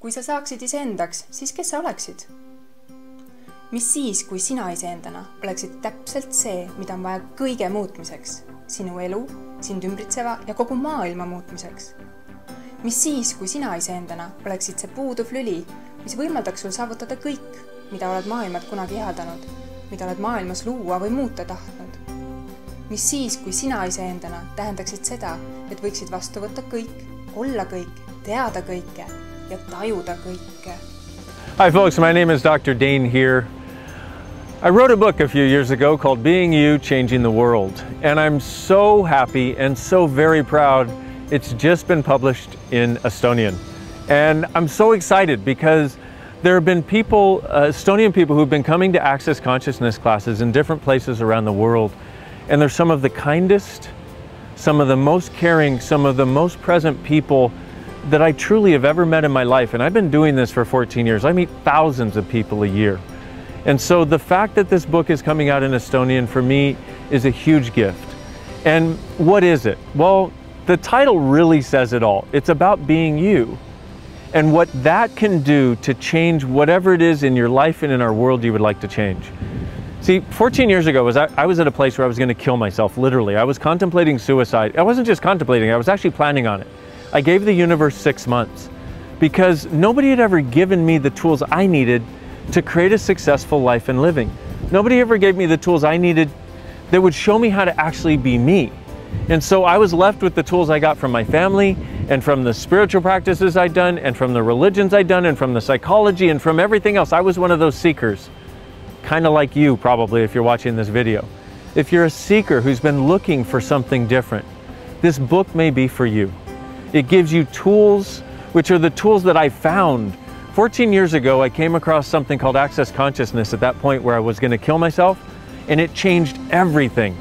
Kui sa saaksid iseendaks, siis kes sa oleksid? Mis siis, kui sina iseendana oleksid täpselt see, mida on vaja kõige muutmiseks, sinu elu, sind ümbritseva ja kogu maailma muutmiseks? Mis siis, kui sina iseendana oleksid see puuduv lüli, mis võimaldaks sul saavutada kõik, mida oled maailmat kunagi ihaldanud, mida oled maailmas luua või muuta tahtnud? Mis siis, kui sina iseendana tähendaksid seda, et võiksid vastu võtta kõik, olla kõik, teada kõike ja tajuda kõike? Hi folks, my name is Dr. Dain Heeri. I wrote a book a few years ago called Being You, Changing the World, and I'm so happy and so very proud it's just been published in Estonian. And I'm so excited because there have been people, Estonian people, who've been coming to Access Consciousness classes in different places around the world, and they're some of the kindest, some of the most caring, some of the most present people that I truly have ever met in my life. And I've been doing this for 14 years. I meet thousands of people a year. And so the fact that this book is coming out in Estonian for me is a huge gift. And what is it? Well, the title really says it all. It's about being you and what that can do to change whatever it is in your life and in our world you would like to change. See, 14 years ago, I was at a place where I was going to kill myself, literally. I was contemplating suicide. I wasn't just contemplating, I was actually planning on it. I gave the universe 6 months because nobody had ever given me the tools I needed to create a successful life and living. Nobody ever gave me the tools I needed that would show me how to actually be me. And so I was left with the tools I got from my family and from the spiritual practices I'd done and from the religions I'd done and from the psychology and from everything else. I was one of those seekers, kind of like you probably if you're watching this video. If you're a seeker who's been looking for something different, this book may be for you. It gives you tools, which are the tools that I found. 14 years ago, I came across something called Access Consciousness at that point where I was going to kill myself, and it changed everything.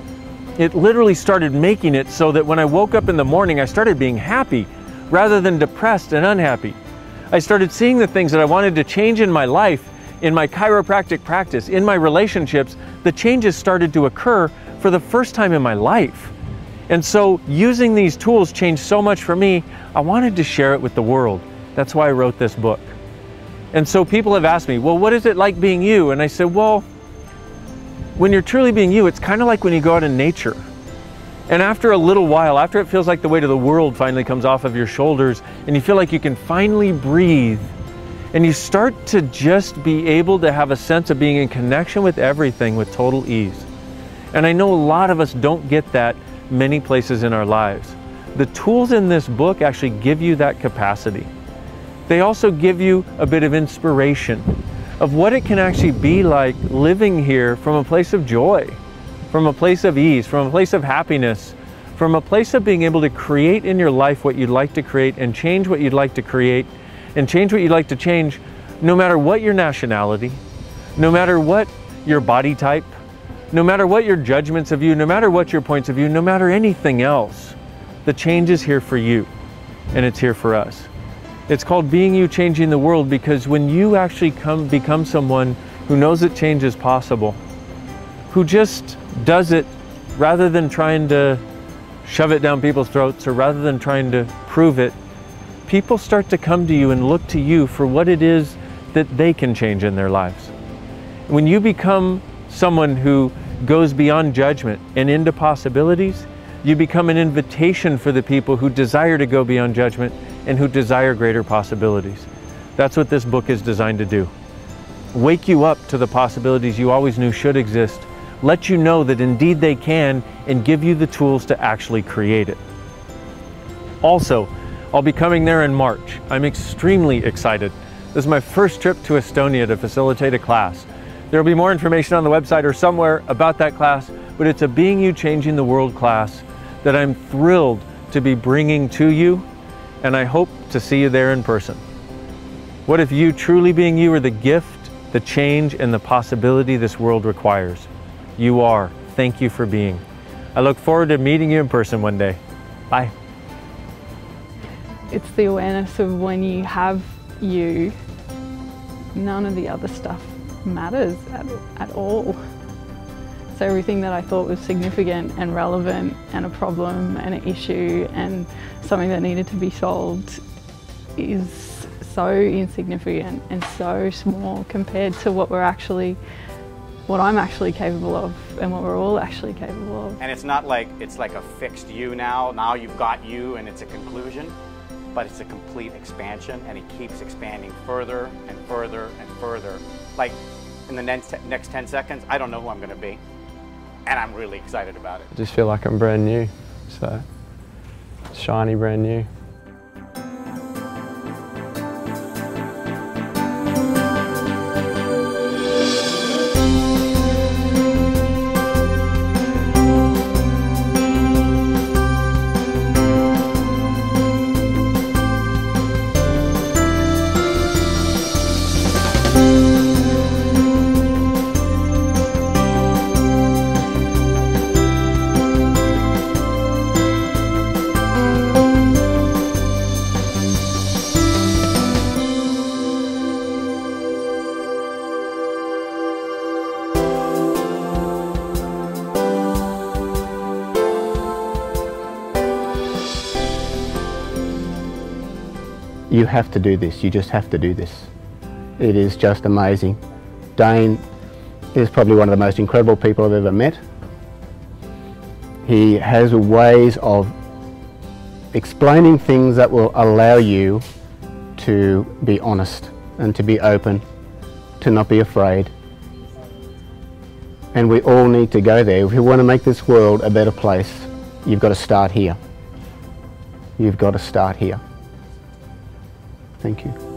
It literally started making it so that when I woke up in the morning, I started being happy rather than depressed and unhappy. I started seeing the things that I wanted to change in my life, in my chiropractic practice, in my relationships. The changes started to occur for the first time in my life. And so using these tools changed so much for me, I wanted to share it with the world. That's why I wrote this book. And so people have asked me, well, what is it like being you? And I said, well, when you're truly being you, it's kind of like when you go out in nature. And after a little while, after it feels like the weight of the world finally comes off of your shoulders and you feel like you can finally breathe and you start to just be able to have a sense of being in connection with everything with total ease. And I know a lot of us don't get that many places in our lives. The tools in this book actually give you that capacity. They also give you a bit of inspiration of what it can actually be like living here from a place of joy, from a place of ease, from a place of happiness, from a place of being able to create in your life what you'd like to create and change what you'd like to create and change what you'd like to change, no matter what your nationality, no matter what your body type, no matter what your judgments of you, no matter what your points of view, no matter anything else. The change is here for you, and it's here for us. It's called Being You, Changing the World, because when you actually become someone who knows that change is possible, who just does it rather than trying to shove it down people's throats or rather than trying to prove it, people start to come to you and look to you for what it is that they can change in their lives. When you become someone who goes beyond judgment and into possibilities, you become an invitation for the people who desire to go beyond judgment and who desire greater possibilities. That's what this book is designed to do. Wake you up to the possibilities you always knew should exist, let you know that indeed they can, and give you the tools to actually create it. Also, I'll be coming there in March. I'm extremely excited. This is my first trip to Estonia to facilitate a class. There will be more information on the website or somewhere about that class, but it's a Being You, Changing the World class that I'm thrilled to be bringing to you, and I hope to see you there in person. What if you truly being you are the gift, the change, and the possibility this world requires? You are. Thank you for being. I look forward to meeting you in person one day. Bye. It's the awareness of when you have you, none of the other stuff matters at all. So everything that I thought was significant and relevant and a problem and an issue and something that needed to be solved is so insignificant and so small compared to what I'm actually capable of and what we're all actually capable of. And it's not like it's like a fixed you now. Now you've got you and it's a conclusion, but it's a complete expansion, and it keeps expanding further and further and further. Like in the next 10 seconds, I don't know who I'm going to be, and I'm really excited about it. I just feel like I'm brand new, so shiny, brand new. You have to do this, you just have to do this. It is just amazing. Dain is probably one of the most incredible people I've ever met. He has ways of explaining things that will allow you to be honest and to be open, to not be afraid. And we all need to go there. If you want to make this world a better place, you've got to start here. You've got to start here. Thank you.